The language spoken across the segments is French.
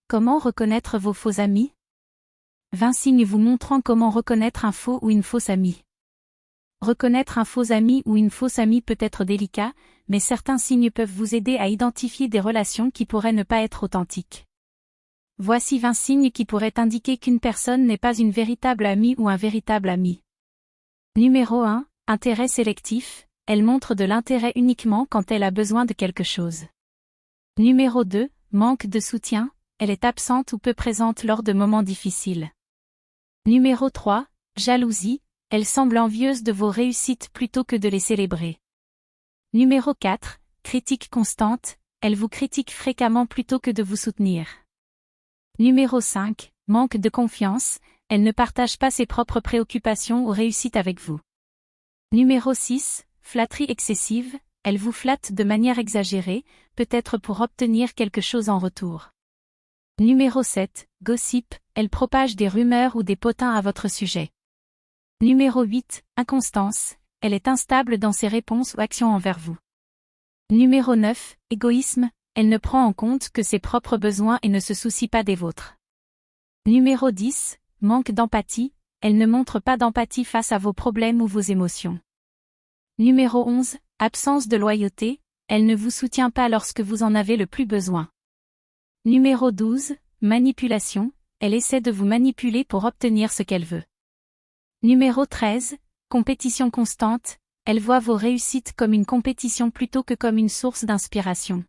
Comment reconnaître vos faux amis? 20 signes vous montrant comment reconnaître un faux ou une fausse amie. Reconnaître un faux ami ou une fausse amie peut être délicat, mais certains signes peuvent vous aider à identifier des relations qui pourraient ne pas être authentiques. Voici 20 signes qui pourraient indiquer qu'une personne n'est pas une véritable amie ou un véritable ami. Numéro 1. Intérêt sélectif. Elle montre de l'intérêt uniquement quand elle a besoin de quelque chose. Numéro 2. Manque de soutien. Elle est absente ou peu présente lors de moments difficiles. Numéro 3. Jalousie. Elle semble envieuse de vos réussites plutôt que de les célébrer. Numéro 4. Critique constante. Elle vous critique fréquemment plutôt que de vous soutenir. Numéro 5. Manque de confiance. Elle ne partage pas ses propres préoccupations ou réussites avec vous. Numéro 6. Flatterie excessive. Elle vous flatte de manière exagérée, peut-être pour obtenir quelque chose en retour. Numéro 7. Gossip. Elle propage des rumeurs ou des potins à votre sujet. Numéro 8. Inconstance. Elle est instable dans ses réponses ou actions envers vous. Numéro 9. Égoïsme. Elle ne prend en compte que ses propres besoins et ne se soucie pas des vôtres. Numéro 10. Manque d'empathie. Elle ne montre pas d'empathie face à vos problèmes ou vos émotions. Numéro 11. Absence de loyauté. Elle ne vous soutient pas lorsque vous en avez le plus besoin. Numéro 12. Manipulation. Elle essaie de vous manipuler pour obtenir ce qu'elle veut. Numéro 13. Compétition constante. Elle voit vos réussites comme une compétition plutôt que comme une source d'inspiration.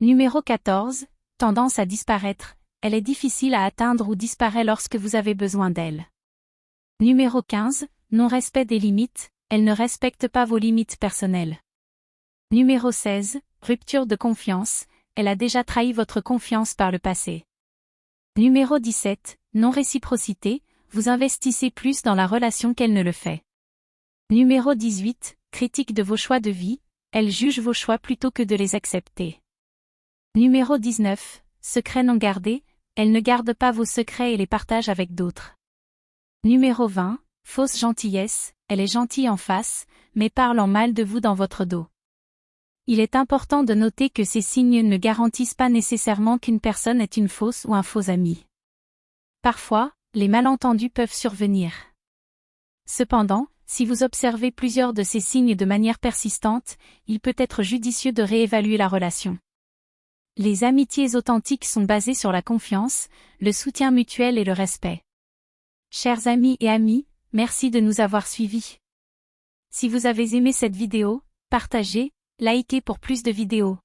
Numéro 14. Tendance à disparaître. Elle est difficile à atteindre ou disparaît lorsque vous avez besoin d'elle. Numéro 15. Non-respect des limites. Elle ne respecte pas vos limites personnelles. Numéro 16. Rupture de confiance. Elle a déjà trahi votre confiance par le passé. Numéro 17. Non-réciprocité. Vous investissez plus dans la relation qu'elle ne le fait. Numéro 18. Critique de vos choix de vie. Elle juge vos choix plutôt que de les accepter. Numéro 19. Secret non gardé. Elle ne garde pas vos secrets et les partage avec d'autres. Numéro 20. Fausse gentillesse. Elle est gentille en face, mais parle en mal de vous dans votre dos. Il est important de noter que ces signes ne garantissent pas nécessairement qu'une personne est une fausse ou un faux ami. Parfois, les malentendus peuvent survenir. Cependant, si vous observez plusieurs de ces signes de manière persistante, il peut être judicieux de réévaluer la relation. Les amitiés authentiques sont basées sur la confiance, le soutien mutuel et le respect. Chers amis et amies, merci de nous avoir suivis. Si vous avez aimé cette vidéo, partagez, likez pour plus de vidéos.